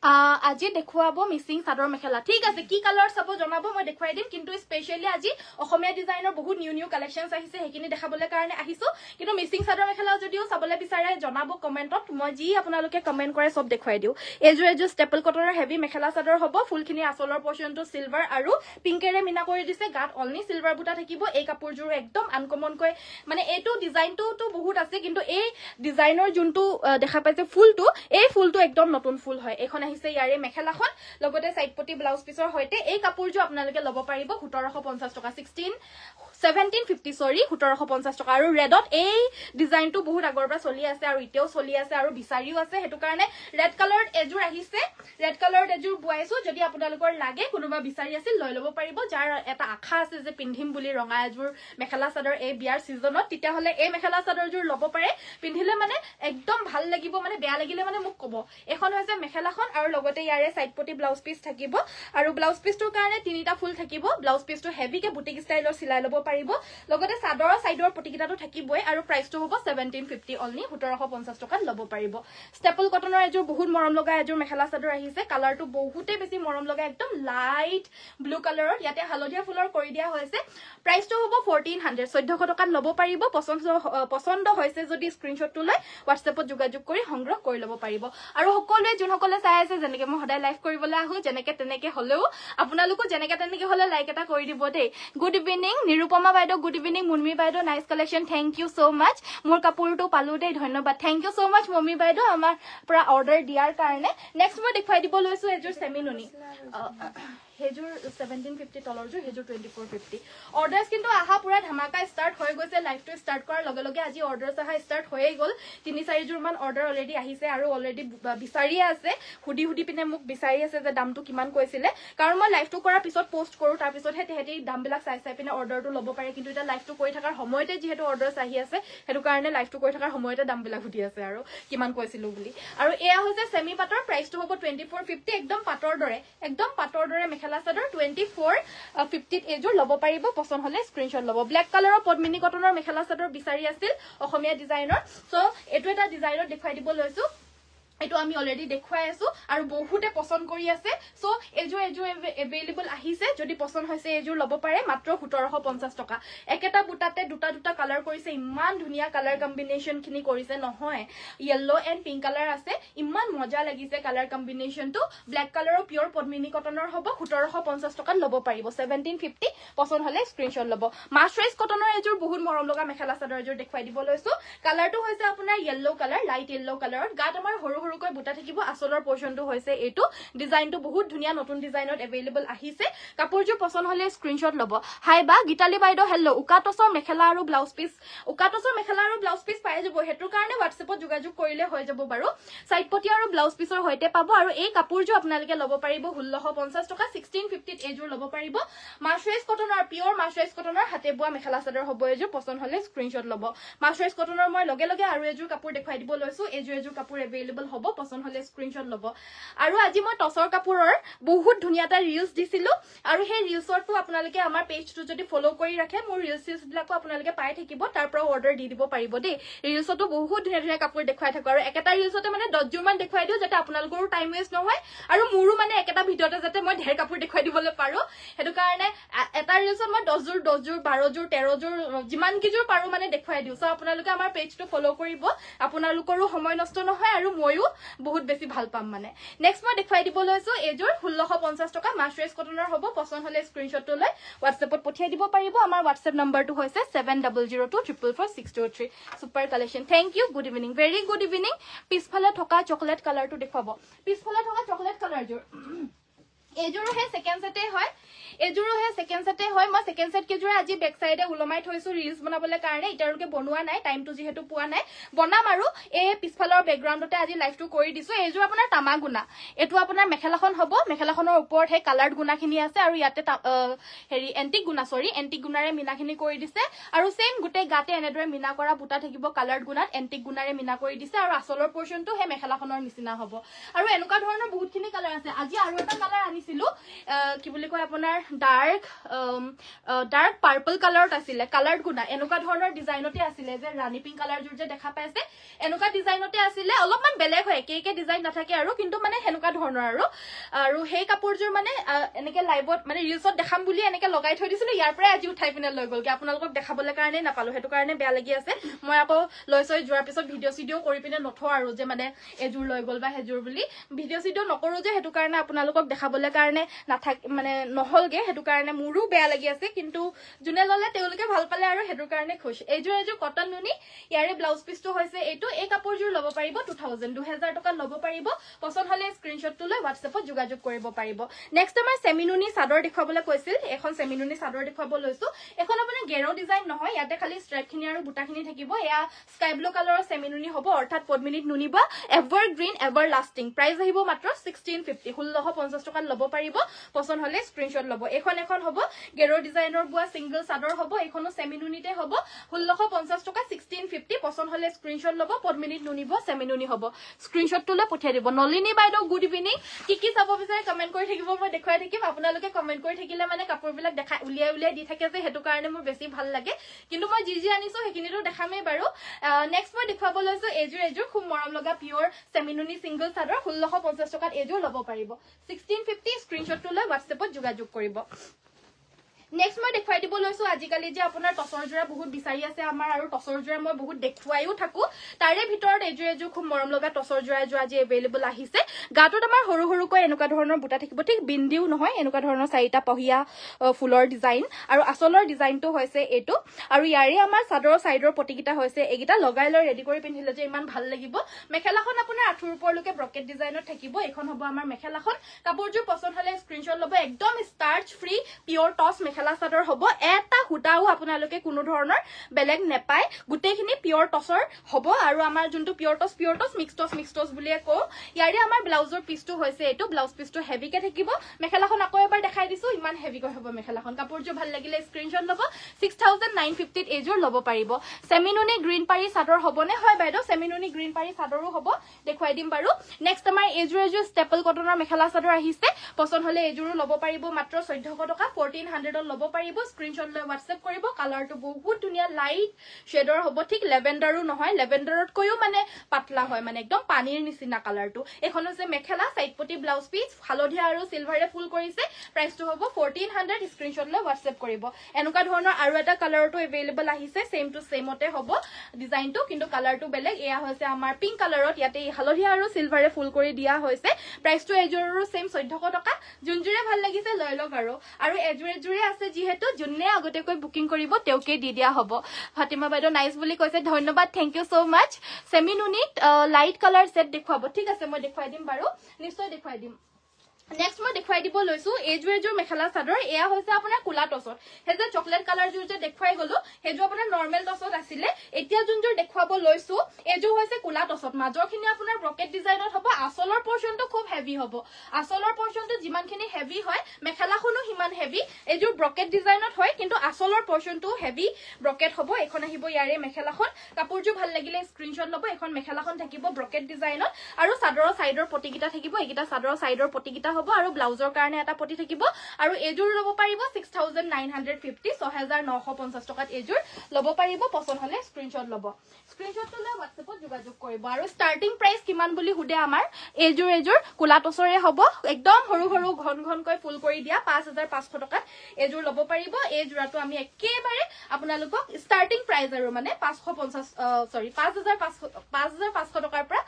আজি দেখুৱাব মিচিং চাদৰ মেখেলা ঠিক আছে কি কালাৰ চাব জনাব মই দেখুৱাই দিম কিন্তু স্পেশালি আজি অসমীয়া ডিজাইনৰ বহুত নিউ কালেকশনছ আহিছে হেকিনি দেখাবলৈ কাৰণে আহিছো কিন্তু মিচিং চাদৰ মেখেলা যদিও চাবলৈ বিচাৰে জনাব কমেন্টত মই যি আপোনালোকে কমেন্ট কৰে সব দেখুৱাই দিও এজু ষ্টেপল কটনৰ হেভি মেখেলা চাদৰ হ'ব ফুলখিনি আসলৰ পৰ্চনটো সিলভাৰ আৰু পিংকেৰে মিনা কৰি দিছে গাত অলনি সিলভাৰ বুটা থাকিব এই কাপোৰযোৰ একদম আনকমন কৈ মানে এইটো ডিজাইনটো তো বহুত আছে কিন্তু এই ডিজাইনৰ যোনটো দেখা পাইছে ফুলটো এই ফুলটো একদম নতুন ফুল হয় এখন আহিছে ইয়াৰে মেখেলাখন লগতে সাইড পটি ব্লাউজ পিছৰ হৈতে এই কাপোৰযোৰ আপোনালোকে ল'ব পাৰিব 1750 টকা 1750 সৰি 1750 টকা আৰু ৰেডত এই ডিজাইনটো বহুত আগৰ পৰা চলি আছে আৰু ইতেও চলি আছে আৰু বিচাৰিও আছে হেতু কাৰণে ৰেড কালাৰত এজুৰ আহিছে ৰেড কালাৰত এজুৰ বুৱাইছো যদি আপোনালোকৰ লাগে কোনোবা বিচাৰি আছিল লৈ ল'ব পাৰিব যাৰ এটা আশা আছে যে পিন্ধিম বুলি ৰঙা এজুৰ মেখেলা চাদৰ এই বিয়াৰ সিজনত তেতিয়া হলে এই মেখেলা চাদৰজুৰ ল'ব পাৰে পিন্ধিলে মানে একদম ভাল লাগিব মানে বেয়া লাগিলে মানে মোক ক'ব এখন হৈছে মেখেলাখন আৰু লগতে ইয়াৰে সাইড পটি ব্লাউজ পিস থাকিব আৰু ব্লাউজ পিসটোৰ কাৰণে তিনিটা ফুল থাকিব ব্লাউজ পিসটো হেভিকে বুটিক ষ্টাইলৰ সিলাই ল'ব পাৰিব লগতে চাদৰৰ সাইডৰ পটিকিটাটো থাকিবই আৰু প্ৰাইসটো হ'ব 1750 অনলি 1750 টকাত ল'ব পাৰিব ষ্টেপল কটনৰ এজুৰ বহুত মৰম লগা এজুৰ মেখেলা চাদৰ আহিছে কালাৰটো বহুতে বেছি মৰম লগা একদম লাইট ব্লু কালাৰত ইয়াতে হালধীয়া ফুলৰ কৰি দিয়া হৈছে প্ৰাইসটো হ'ব 1400 1400 টকাত ল'ব পাৰিব পছন্দ হৈছে যদি স্ক্ৰিনশ্বটটো লৈ WhatsAppত যোগাযোগ কৰি সংগ্ৰহ কৰি ল'ব পাৰিব আৰু সকলোৱে যোনসকলে চাই আছে যেনেকে মই সদায় লাইভ কৰিবলৈ আহো যেনেকে তেনেকে হলেও আপোনালোকো যেনেকে তেনেকে হলে লাইক এটা কৰি দিব দেই গুড ইভিনিং নিৰুপমা বাইদেউ গুড ইভিনিং মুনমি বাইদেউ nice collection thank you so much মোৰ কাপোৰটো পালো দেই ধন্যবাদ thank you so much Momi বাইদেউ আমাৰ পৰা অৰ্ডাৰ দিয়াৰ কাৰণে নেক্সট মই দেখুৱাই দিব লৈছো এজুৰ সেমিনুনি হেজুৰ 1750 তলৰজুৰ হেজুৰ 2450 অৰ্ডাৰস কিন্তু আহা পুৰা ধামাকা স্টাৰ্ট হৈ গৈছে লাইভটো স্টাৰ্ট কৰাৰ লগে লগে আজি অৰ্ডাৰস আহা স্টাৰ্ট হৈয়ে গ'ল 3-4 জুৰ মান অৰ্ডাৰ অলৰেডি আহিছে আৰু অলৰেডি বিচাৰিয়ে আছে হুডি পিনে মোক বিচাৰি আছে যে দামটো কিমান কৈছিলে কাৰণ মই লাইভটো কৰাৰ পিছত পোষ্ট কৰো তাৰ পিছত হেতি দামবিলাক চাই পিনে অৰ্ডাৰটো ল'ব পাৰে কিন্তু এটা লাইভটো কৰি থকাৰ সময়তে যেহেতু অৰ্ডাৰস আহি আছে হেতু কাৰণে লাইভটো কৰি থকাৰ সময়তে দামবিলাক হুডি আছে আৰু কিমান কৈছিলো বুলি আৰু এয়া হৈছে সেমি পাটৰ প্ৰাইসটো হ'ব 2450 একদম পাটৰ দৰে মেখেলা চাদৰ 2450 এজুৰ ল'ব পাৰিব পছন্দ হলে স্ক্ৰিনশ্বট ল'ব ব্ল্যাক কালাৰৰ পদ্মিনী কটনৰ মেখেলা চাদৰ বিচাৰি আছিল অসমীয়া ডিজাইনৰ সো এটো এটা ডিজাইনত দেখুৱাই দিব লৈছো এটো আমি অলৰেডি দেখুৱাই আছো আৰু বহুতে পছন্দ কৰি আছে সো এজু এভেইলেবল আহিছে যদি পছন্দ হৈছে এজুৰ ল'ব পাৰে মাত্ৰ 1750 টকা একেটা বুটাতে দুটা কালাৰ কৰিছে ইমান ধুনিয়া কালাৰ কম্বিনেশন খিনি কৰিছে নহয় ইয়েলো এন্ড পিংক কালাৰ আছে ইমান মজা লাগিছে কালাৰ কম্বিনেশনটো ব্ল্যাক কালাৰৰ পিওৰ পদ্মিনী কটনৰ হ'ব 1750 টকাত ল'ব পাৰিব 1750 পছন্দ হলে স্ক্ৰিনশ্বট ল'ব মাৰ্চাৰাইজ কটনৰ এজুৰ বহুত মৰম লগা মেখেলা চাদৰ এজুৰ দেখুৱাই দিব লৈছো কালাৰটো হৈছে আপোনাৰ ইয়েলো কালাৰ লাইট ইয়েলো কালাৰত গাত আমাৰ সৰুকৈ বুটা থাকিব আসলৰ পৰ্চনটো হৈছে এটো ডিজাইনটো বহুত ধুনিয়া নতুন ডিজাইনত এভেইলেবল আহিছে কাপোৰজুৰ পছন্দ হলে স্ক্ৰিনশ্বট ল'ব হাই বা গীতালি বাইদেউ হেল্লো উকাটছৰ মেখেলা আৰু ব্লাউজ পিস পাই যাব হেতুৰ কাৰণে WhatsAppত যোগাযোগ কৰিলে হৈ যাব বাৰু সাইড পটি আৰু ব্লাউজ পিসৰ হৈতে পাব আৰু এই কাপোৰজুৰ আপোনালোকে ল'ব পাৰিব 1650 টকা 1650 এজুৰ ল'ব পাৰিব মাৰ্চাৰাইজ কটনৰ পিওৰ মাৰ্চাৰাইজ কটনৰ হাতে বোৱা মেখেলা চাদৰ হ'ব এজুৰ পছন্দ হলে স্ক্ৰিনশ্বট ল'ব মাৰ্চাৰাইজ কটনৰ মই লগে আৰু এজুৰ কাপোৰ দেখুৱাই দিব লৈছো এজুৰ কাপোৰ এভেইলেবল হ'ব পছন্দ হলে স্ক্ৰিনশ্বট ল'ব আৰু আজি মই টছৰ কাপোৰৰ বহুত ধুনিয়া এটা ৰিলস দিছিলো আৰু সেই ৰিলসৰটো আপোনালোকে আমাৰ পেজটো যদি ফলো কৰি ৰাখে মোৰ ৰিলস বিলাকো আপোনালোকে পাই থাকিব তাৰ পৰা অৰ্ডাৰ দি দিব পাৰিব দেই ৰিলসটো বহুত ধুনিয়া কাপোৰ দেখুৱাই থাকো আৰু একেটা ৰিলসতে মানে 10 জুৰ মান দেখুৱাই দিও যাতে আপোনালোকৰ টাইম ওয়েষ্ট নহয় আৰু মোৰো মানে একেটা ভিডিওতে যাতে মই ঢেৰ কাপোৰ দেখুৱাই দিবলৈ পাৰো হেতু কাৰণে এটা ৰিলসত মই 10 জুৰ 12 জুৰ 13 জুৰ যিমান কি জুৰ পাৰো মানে দেখুৱাই দিও সো আপোনালোকে আমাৰ পেজটো ফলো কৰিব আপোনালোকৰো সময় নষ্ট নহয় আৰু ময়ো বহুত বেছি ভাল পাম মানে নেক্সট মই দেখুৱাই দিব লৈছো এজুৰ 1650 টকা মাৰ্চাৰাইজ কটনৰ হ'ব পছন্দ হলে স্ক্ৰিনশ্বটটো লৈ WhatsAppত পঠিয়াই দিব পাৰিব আমাৰ WhatsApp নম্বৰটো হৈছে 7002444623 super collection thank you good evening very good evening পিছফালে থকা চকলেট কালাৰটো দেখুৱাব পিছফালে থকা চকলেট কালাৰজুৰ এজুৰো হে সেকেন্ড সেটে হয় মই সেকেন্ড সেট কেজুৰ আজি বেক সাইডে উলমাই থৈছো ৰিলস বনাবলৈ কাৰণে ইটাৰলৈকে বনোৱা নাই টাইমটো যেহেতু পোৱা নাই বনাম আৰু এই পিছফালৰ বেকগ্ৰাউণ্ডতে আজি লাইভটো কৰি দিছো এজুৰ আপোনাৰ তামা গুনা এটো আপোনাৰ মেখেলাখন হ'ব মেখেলাখনৰ ওপৰত হে কালাৰ্ড গুনাখিনি আছে আৰু ইয়াতে হেৰি এন্টিক গুনাৰে মিনাখিনি কৰি দিছে আৰু সেম গুটে গাতে এনেদৰে মিনা কৰা বুটা থাকিব কালাৰ্ড গুনাত এন্টিক গুনাৰে মিনা কৰি দিছে আৰু আসলৰ পৰ্চনটো হে মেখেলাখনৰ নিচিনা হ'ব আৰু এনেকুৱা ধৰণৰ বহুতখিনি কালাৰ আছে আজি আৰু এটা কালাৰ আনিছে আনিছিলো কি বুলি কয় আপোনাৰ ডাৰ্ক পাৰ্পল কালাৰত আছিলে কালাৰ্ড গুনা এনেকুৱা ধৰণৰ ডিজাইনতে আছিলে যে ৰাণী পিংক কালাৰ জোৰ যে দেখা পাইছে এনেকুৱা ডিজাইনতে আছিলে অলপমান বেলেগ হয় একে ডিজাইন নাথাকে আৰু কিন্তু মানে হেনেকুৱা ধৰণৰ আৰু সেই কাপোৰজোৰ মানে এনেকে লাইভত মানে ৰিলছত দেখাম বুলি এনেকে লগাই থৈ দিছিলো ইয়াৰ পৰা আজি উঠাই পিনে লৈ গলগে আপোনালোকক দেখাবলৈ কাৰণে নাপালো হেতু কাৰণে বেয়া লাগি আছে মই আকৌ লৈছৈ যোৱাৰ পিছত ভিডিঅ' কৰি পিনে নথো আৰু যে মানে এজোৰ লৈ গল বা হেজোৰ বুলি ভিডিঅ' নকৰো যে হেতু কাৰণে আপোনালোকক দেখাবলৈ কাৰণে নাথাক মানে নহলগে হেতু কাৰণে মোৰো বেয়া লাগি আছে কিন্তু জুনে ললে তেওঁলোকে ভাল পালে আৰু হেতু কাৰণে খুশ এজোৰ কটন নুনি ইয়াৰে ব্লাউজ পিসটো হৈছে এইটো এই কাপোৰজোৰ ল'ব পাৰিব 2000 টকা ল'ব পাৰিব পছন্দ হলে স্ক্ৰিনশ্বটটো লৈ WhatsAppত যোগাযোগ কৰিব পাৰিব নেক্সট আমাৰ সেমিনুনি চাদৰ দেখাবলৈ কৈছিল এখন সেমিনুনি চাদৰ দেখাব লৈছো এখন আপোনাৰ গেৰো ডিজাইন নহয় ইয়াতে খালি ষ্ট্ৰাইপখিনি আৰু বুটাখিনি থাকিব এয়া স্কাই ব্লু কালাৰৰ সেমিনুনি হ'ব অৰ্থাৎ পদ্মিনীত নুনিবা evergreen everlasting price আহিব মাত্ৰ 1650 1650 টকা ল'ব পাৰিব পছন্দ হলে স্ক্ৰিনশ্বট ল'ব এখন হ'ব গেৰো ডিজাইনৰ বুৱা সিঙ্গল চাদৰ হ'ব এখনো সেমিনুনিতে হ'ব 1650 টকা 1650 পছন্দ হলে স্ক্ৰিনশ্বট ল'ব পদ্মিনীত নুনিব সেমিনুনি হ'ব স্ক্ৰিনশ্বটটো লৈ পঠিয়াই দিব নলিনী বাইদেউ গুড ইভিনিং কি চাব বিচাৰে কমেন্ট কৰি থাকিব মই দেখুৱাই থাকিম আপোনালোকে কমেন্ট কৰি থাকিলে মানে কাপোৰবিলাক দেখা উলিয়াই দি থাকে যে হেতু কাৰণে মোৰ বেছি ভাল লাগে কিন্তু মই যি আনিছো হেকিনিটো দেখামেই বাৰু নেক্সট মই দেখাব লৈছো এজোৰ খুব মৰম লগা পিওৰ সেমিনুনি সিঙ্গল চাদৰ 1650 টকাত এজোৰ ল'ব পাৰিব 1650 স্ক্ৰিনশ্বটটো লৈ WhatsAppত যোগাযোগ কৰিব নেক্সট মই দেখাই দিব লৈছো আজিকালি যে আপোনাৰ টসৰ জোৰা বহুত বিচাৰি আছে আমাৰ আৰু টসৰ জোৰা মই বহুত দেখুৱাইও থাকো তাৰে ভিতৰত এজোৰ খুব মৰম লগা টসৰ জোৰা আজি এভেইলেবল আহিছে গাটোত আমাৰ সৰু এনেকুৱা ধৰণৰ বুটা থাকিব ঠিক বিন্দিও নহয় এনেকুৱা ধৰণৰ চাৰিটা পহিয়া ফুলৰ ডিজাইন আৰু আসলৰ ডিজাইনটো হৈছে এটো আৰু ইয়াৰে আমাৰ চাদৰৰ সাইডৰ পটিকিটা হৈছে এগিটা লগাই লৈ ৰেডি কৰি পিন্ধিলে যে ইমান ভাল লাগিব মেখেলাখন আপোনাৰ আঠুৰ ওপৰলৈকে ব্ৰকেট ডিজাইনত থাকিব এখন হ'ব আমাৰ মেখেলাখন কাপোৰজোৰ পছন্দ হলে স্ক্ৰিনশ্বট ল'ব একদম স্টাৰ্চ ফ্ৰী পিওৰ টস মেখেলা চাদৰ হ'ব এটা হুটাও আপোনালোকে কোনো ধৰণৰ বেলেগ নেপায় গুটেখিনি পিওৰ টসৰ হ'ব আৰু আমাৰ যোনটো পিওৰ টস মিক্স টস বুলিয়ে কও ইয়াৰে আমাৰ ব্লাউজৰ পিসটো হৈছে এটো ব্লাউজ পিসটো হেভিকে থাকিব মেখেলাখন আকৌ এবাৰ দেখাই দিছো ইমান হেভিকৈ হ'ব মেখেলাখন কাপোৰজোৰ ভাল লাগিলে স্ক্ৰিনশ্বট ল'ব 6950 ত এজোৰ ল'ব পাৰিব সেমিনুনি গ্ৰীণ পাৰি চাদৰ হ'বনে হয় বাইদেউ সেমিনুনি গ্ৰীণ পাৰি চাদৰো হ'ব দেখুৱাই দিম বাৰু নেক্সট আমাৰ এজোৰ ষ্টেপল কটনৰ মেখেলা চাদৰ আহিছে পছন্দ হলে এজোৰো ল'ব পাৰিব মাত্ৰ 1400 টকা 1400 ল'ব পাৰিব স্ক্ৰিনশ্বট লৈ WhatsApp কৰিব কালাৰটো বহুত ধুনিয়া লাইট শেডৰ হ'ব ঠিক লেভেণ্ডাৰো নহয় লেভেণ্ডাৰত কৈও মানে পাতলা হয় মানে একদম পানীৰ নিচিনা কালাৰটো এখন হৈছে মেখেলা সাইডপটি ব্লাউজ পিস হালধীয়া আৰু সিলভাৰে ফুল কৰিছে প্ৰাইসটো হ'ব 1400 স্ক্ৰিনশ্বট লৈ WhatsApp কৰিব এনেকুৱা ধৰণৰ আৰু এটা কালাৰটো এভেইলেবল আহিছে সেম টু সেমতে হ'ব ডিজাইনটো কিন্তু কালাৰটো বেলেগ এয়া হৈছে আমাৰ পিংক কালাৰত ইয়াতে হালধীয়া আৰু সিলভাৰে ফুল কৰি দিয়া হৈছে প্ৰাইসটো এজোৰৰো সেম 1400 টকা যোনজোৰে ভাল লাগিছে লৈ লওক আৰু এজোৰে আছে যিহেতু যোনে আগতেকৈ বুকিং কৰিব তেওকে দি দিয়া হ'ব ফাতিমা বাইদেউ নাইস বুলি কৈছে ধন্যবাদ thank you so mass সেমিনুনিত light colour set দেখুৱাব ঠিক আছে মই দেখুৱাই দিম বাৰু নিশ্চয় দেখুৱাই দিম নেক্সট মই দেখুৱাই দিব লৈছো এজোৰ মেখেলা চাদৰ এয়া হৈছে আপোনাৰ কুলা টছত হেজে চকলেট কালাৰ জোৰ যে দেখুৱাই গলো হেজো আপোনাৰ নৰমাল টছত আছিলে এতিয়া যোনজোৰ দেখুৱাব লৈছো এজোৰ হৈছে কুলা টছত মাজৰখিনি আপোনাৰ ব্ৰকেট ডিজাইনত হ'ব আসলৰ পৰ্চনটো খুব হেভি হ'ব আসলৰ পৰ্চনটো যিমানখিনি হেভি হয় মেখেলাখনো হিমান হেভি এজোৰ ব্ৰকেট ডিজাইনত হয় কিন্তু আসলৰ পৰ্চনটো হেভি ব্ৰকেট হ'ব এখন আহিব ইয়াৰে মেখেলাখন কাপোৰজোৰ ভাল লাগিলে স্ক্ৰিনশ্বট ল'ব এখন মেখেলাখন থাকিব ব্ৰকেট ডিজাইনত আৰু চাদৰৰ সাইডৰ পটিকিটা থাকিব একিটা চাদৰৰ সাইডৰ পটিকিটা হ'ব আৰু ব্লাউজৰ কাৰণে এটা পটি থাকিব আৰু এজোৰ ল'ব পাৰিব 6950 6950 টকাত এজোৰ ল'ব পাৰিব পছন্দ হলে স্ক্ৰিনশ্বট ল'ব স্ক্ৰিনশ্বটটো লৈ WhatsAppত যোগাযোগ কৰিব আৰু ষ্টাৰ্টিং প্ৰাইস কিমান বুলি হুদে আমাৰ এজোৰ কুলা টছৰে হ'ব একদম সৰু ঘনকৈ ফুল কৰি দিয়া 5500 টকাত এজোৰ ল'ব পাৰিব এই জোৰাটো আমি একেবাৰে আপোনালোকক ষ্টাৰ্টিং প্ৰাইস আৰু মানে 5500 টকাৰ পৰা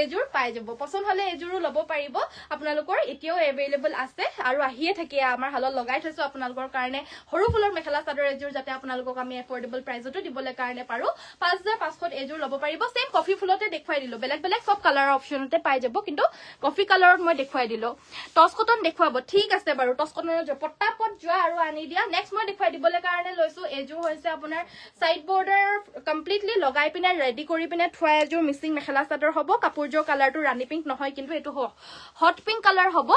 এজোৰ পাই যাব পছন্দ হলে এজোৰো ল'ব পাৰিব আপোনালোকৰ এতিয়াও এভেইলেবল আছে আৰু আহিয়ে থাকে আমাৰ হালত লগাই থৈছো আপোনালোকৰ কাৰণে সৰু ফুলৰ মেখেলা চাদৰ এজোৰ যাতে আপোনালোকক আমি এফৰ্ডেবল প্ৰাইসতো দিবলৈ কাৰণে পাৰো 5500 এজোৰ ল'ব পাৰিব সেম কফি ফুলতে দেখুৱাই দিলো বেলেগ সব কালাৰ অপচনতে পাই যাব কিন্তু কফি কালাৰত মই দেখুৱাই দিলো টস কটন দেখুৱাব ঠিক আছে বাৰু টস কটনৰ পটাপট যোৱা আৰু আনি দিয়া নেক্সট মই দেখুৱাই দিবলৈ কাৰণে লৈছো এজোৰ হৈছে আপোনাৰ সাইড বৰ্ডাৰ কমপ্লিটলি লগাই পিনে ৰেডি কৰি পিনে থোৱা এজোৰ মিচিং মেখেলা চাদৰ হ'ব কাপোৰজোৰ কালাৰটো ৰাণী পিংক নহয় কিন্তু এটো হট পিংক কালাৰ হ'ব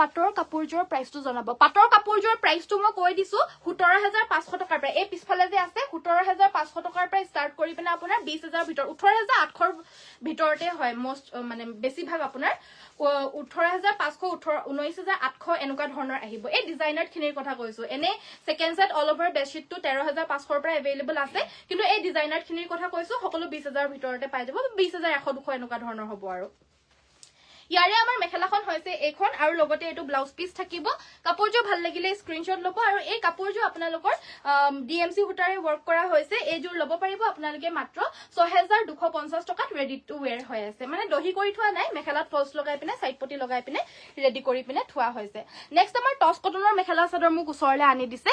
পাটৰ কাপোৰযোৰৰ প্ৰাইচটো জনাব পাটৰ কাপোৰযোৰৰ প্ৰাইচটো মই কৈ দিছো 17500 টকাৰ পৰা এই পিছফালে যে আছে 17500 টকাৰ পৰা ষ্টাৰ্ট কৰি পিনে আপোনাৰ 20000 ভিতৰ 18800 ভিতৰতে হয় মোষ্ট মানে বেছি ভাগ আপোনাৰ 18500 19800 এনেকুৱা ধৰণৰ আহিব এই ডিজাইনাৰ খিনিৰ কথা কৈছো এনে second set all over bedsheet টো 13500 পৰা अवेलेबल আছে কিন্তু এই ডিজাইনাৰ খিনিৰ কথা কৈছো সকলো 20000 ভিতৰতে পাই যাব 20100 200 এনেকুৱা ধৰণৰ হ'ব আৰু ইয়াৰে আমাৰ মেখেলাখন হৈছে এখন আৰু লগতে এটো ব্লাউজ পিস থাকিব কাপোৰযোৰ ভাল লাগিলে স্ক্ৰিনশ্বট লব আৰু এই কাপোৰযোৰ আপোনালোকৰ ডিএমসি হুটাৰে ওয়াৰ্ক কৰা হৈছে এইযোৰ লব পাৰিব আপোনালোকে মাত্ৰ 6250 টকাত ৰেডি টু ওয়্যাৰ হৈ আছে মানে দহি কৰি থোৱা নাই মেখেলাত ফলস লগাই পিনে সাইড পটি লগাই পিনে ৰেডি কৰি পিনে থোৱা হৈছে নেক্সট আমাৰ টস কটনৰ মেখেলা চাদৰ মোক উছৰলে আনি দিছে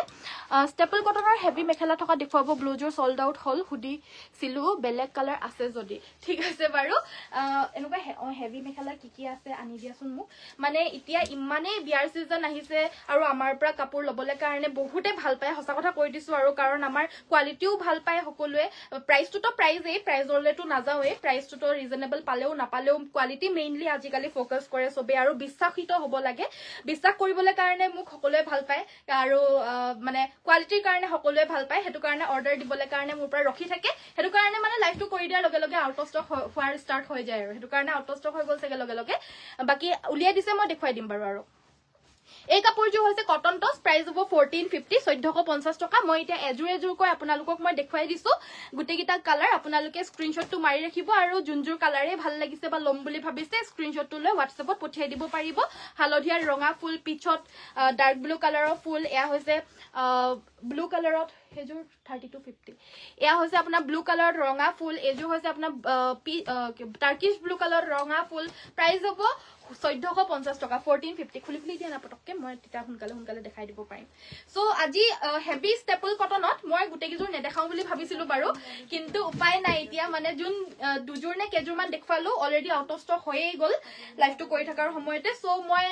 ষ্টেপল কটনৰ হেভি মেখেলা থকা দেখুৱাব ব্লুজৰ সোল্ড আউট হল হুডি সিলু বেলেগ কালাৰ আছে যদি ঠিক আছে বাৰু এনেকুৱা হেভি মেখেলা কি আছে আনি দিয়াচোন মোক মানে এতিয়া ইমানে বিয়াৰ সিজন আহিছে আৰু আমাৰ পৰা কাপোৰ লবলে কাৰণে বহুতে ভাল পায় হসা কথা কৈ দিছো আৰু কাৰণ আমাৰ কোৱালিটিও ভাল পায় সকলোৱে প্ৰাইসটো তো প্ৰাইজৰলেটো নাযাওয়ে প্ৰাইসটো তো ৰিজনেবল পালেও নাপালেও কোৱালিটি মেইনলি আজিকালি ফোকাস কৰে সবে আৰু বিশ্বাসিত হ'ব লাগে বিশ্বাস কৰিবলৈ কাৰণে মোক সকলোৱে ভাল পায় আৰু মানে কোৱালিটিৰ কাৰণে সকলোৱে ভাল পায় হেতু কাৰণে অৰ্ডাৰ দিবলৈ কাৰণে মোৰ পৰা ৰখি থাকে হেতু কাৰণে মানে লাইভটো কৰি দিয়াৰ লগে লগে আউট অফ ষ্টক হোৱাৰ ষ্টাৰ্ট হৈ যায় আৰু হেতু কাৰণে আউট অফ ষ্টক হৈ গল সগে লগে লগে বাকি উলিয়াই দিছে মই দেখুৱাই দিম বাৰু আৰু এই কাপোৰযোৰ হৈছে কটন টস প্ৰাইস হ'ব 1450 1450 টকা মই এতিয়া এজুৰ কৈ আপোনালোকক মই দেখুৱাই দিছো গুটেকিটা কালাৰ আপোনালোকে স্ক্ৰিনশ্বটটো মাৰি ৰাখিব আৰু জুনজুৰ কালাৰে ভাল লাগিছে বা লম বুলি ভাবিছে স্ক্ৰিনশ্বটটো লৈ WhatsAppত পঠিয়াই দিব পাৰিব হালধীয়া ৰঙা ফুল পিছত ডাৰ্ক ব্লু কালাৰৰ ফুল এয়া হৈছে ব্লু কালাৰত হেজুৰ 3250 এয়া হৈছে আপোনাৰ ব্লু কালাৰত ৰঙা ফুল এজুৰ হৈছে আপোনাৰ টাৰ্কিশ ব্লু কালাৰ ৰঙা ফুল প্ৰাইস হ'ব 1450 টকা 1450 খুলি দিয়া না পটককে মই তিতা হুনকালে দেখাই দিব পাৰিম সো আজি হেভি ষ্টেপল কটনত মই গুটে কিজোৰ নেদেখাও বুলি ভাবিছিলো বাৰু কিন্তু উপায় নাই এতিয়া মানে জুন দুজোৰ নে কেজোৰ মান দেখুৱালো অলৰেডি আউট অফ ষ্টক হৈয়ে গল লাইভটো কৰি থকাৰ সময়তে সো মই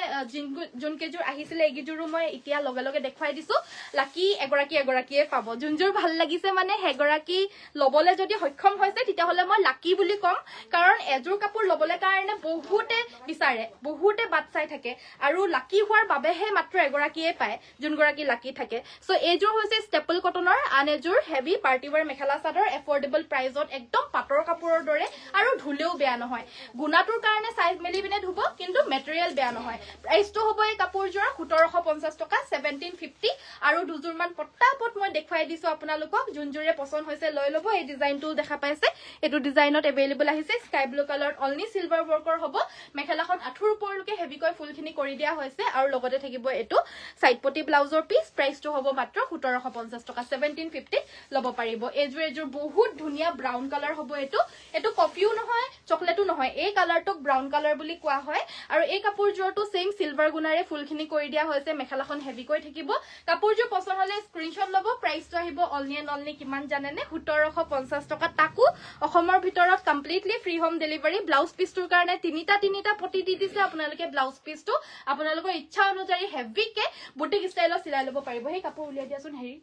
জুন কেজোৰ আহিছিলে এগিজোৰো মই এতিয়া লগে লগে দেখুৱাই দিছো লাকি এগৰাকীয়ে পাব জুনজোৰ ভাল লাগিছে মানে হেগৰাকী লবলে যদি সক্ষম হৈছে তেতিয়া হলে মই লাকি বুলি কম কাৰণ এজোৰ কাপোৰ লবলে কাৰণে বহুতে বিচাৰে বহুতে বাট চাই থাকে আৰু লাকি হোৱাৰ বাবেহে মাত্ৰ এগৰাকীয়ে পায় জুনগৰাকী লাকি থাকে সো এজোৰ হৈছে ষ্টেপল কটনৰ আনেজোৰ heavy party where mekhela chador affordable প্ৰাইজত একদম পাটৰ কাপোৰৰ দৰে আৰু ধুলেও বেয়া নহয় গুণাটোৰ কাৰণে সাইজ মেলি বিনে ধুব কিন্তু মেটেৰিয়েল বেয়া নহয় প্ৰাইসটো হ'ব এই কাপোৰযোৰ 1750 টকা 1750 আৰু দুজোৰ মান পটাপট মই দেখুৱাই দিছো আপোনালোকক জুনজোৰে পছন্দ হৈছে লৈ লব এই ডিজাইনটো দেখা পাইছে এটো ডিজাইনত अवेलेबल আহিছে স্কাই ব্লু কালাৰত অনলি সিলভাৰ ওয়াৰ্কৰ হ'ব মেখেলাখন আঠুৰ ওপৰলৈকে হেভিকৈ ফুলখিনি কৰি দিয়া হৈছে আৰু লগতে থাকিব এটো সাইড পটি ব্লাউজৰ পিস প্ৰাইসটো হ'ব মাত্ৰ 1750 টকা 1750 লব পাৰিব এজুৰ বহুত ধুনিয়া ব্ৰাউন কালাৰ হ'ব এটো কফিও নহয় চকলেটো নহয় এই কালাৰটোক ব্ৰাউন কালাৰ বুলি কোৱা হয় আৰু এই কাপোৰযোৰটো সেম সিলভাৰ গুণাৰে ফুলখিনি কৰি দিয়া হৈছে মেখেলাখন হেভিকৈ থাকিব কাপোৰযোৰ পছন্দ হলে স্ক্ৰিনশ্বট লব প্ৰাইসটো আহিব অনলি কিমান জানেনে 1750 টকা তাকো অসমৰ ভিতৰত completely free home delivery blouse পিসটোৰ কাৰণে তিনিটা পটি দি দিছে আপোনালোকে ব্লাউজ পিসটো আপোনালোকৰ ইচ্ছা অনুযায়ী হেভিকে বুটিক ষ্টাইলত চিলাই লব পাৰিব সেই কাপোৰ উলিয়াই দিয়াচোন হেৰি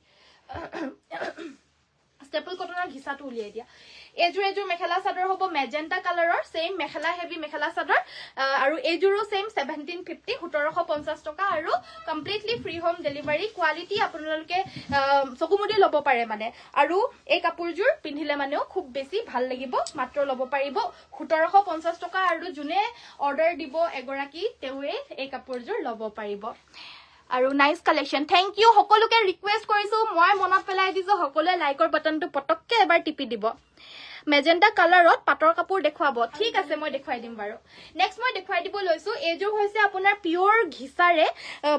ষ্টেপল কটনৰ ঘিসাটো উলিয়াই দিয়া এজুৰ মেখেলা চাদৰ হ'ব মেজেন্টা কালাৰৰ সেম মেখেলা হেভি মেখেলা চাদৰ আৰু এজুৰো সেম 1750 1750 টকা আৰু completely free home delivery quality আপোনালোকে চকুমুদি লব পাৰে মানে আৰু এই কাপোৰযোৰ পিন্ধিলে মানেও খুব বেছি ভাল লাগিব মাত্ৰ লব পাৰিব 1750 টকা আৰু জুনে অৰ্ডাৰ দিব এগৰাকী তেৱে এই কাপোৰযোৰ লব পাৰিব আৰু নাইস কালেকশন থ্যাংক ইউ সকলোকে ৰিকুৱেষ্ট কৰিছো মই মনত পেলাই দিছো সকলোৱে লাইকৰ বাটনটো পটককে এবাৰ টিপি দিব মেজেন্টা কালাৰত পাটৰ কাপোৰ দেখুৱাব ঠিক আছে মই দেখুৱাই দিম বাৰু নেক্সট মই দেখুৱাই দিব লৈছো এজোৰ হৈছে আপোনাৰ পিওৰ ঘিসাৰে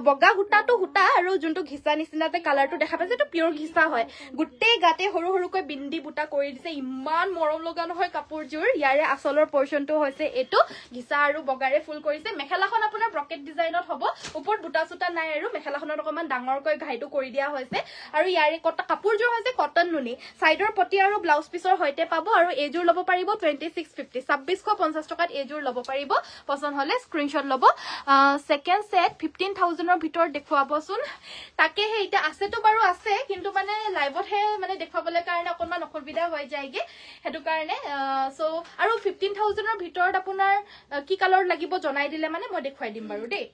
বগা হুটাটো হুটা আৰু যোনটো ঘিসা নিচিনাতে কালাৰটো দেখা পাইছে তো পিওৰ ঘিসা হয় গুটে গাতে সৰু সৰুকৈ বিন্দি বুটা কৰি দিছে ইমান মৰম লগা নহয় কাপোৰযোৰ ইয়াৰে আসলৰ পৰ্চনটো হৈছে এটো ঘিসা আৰু বগাৰে ফুল কৰিছে মেখেলাখন আপোনাৰ ব্ৰকেট ডিজাইনত হ'ব ওপৰত বুটা সুতা নাই আৰু মেখেলাখনত অকমান ডাঙৰকৈ ঘাইটো কৰি দিয়া হৈছে আৰু ইয়াৰে কাপোৰযোৰ হৈছে কটন নুনি সাইডৰ পটি আৰু ব্লাউজ পিসৰ হৈতে পাব আৰু এজুৰ লব পাৰিব 2650 2650 টকাত এজুৰ লব পাৰিব পছন্দ হলে স্ক্ৰিনশ্বট লব সেকেন্ড সেট 15000 ৰ ভিতৰ দেখুৱাবচোন তাকে হে এটা আছে তো বাৰু আছে কিন্তু মানে লাইভত হে মানে দেখুৱাবলৈ কাৰণে অকমান অসুবিধা হৈ যায়গে হেতু কাৰণে সো আৰু 15000 ৰ ভিতৰত আপোনাৰ কি কালাৰ লাগিব জনাই দিলে মানে মই দেখুৱাই দিম বাৰু দেই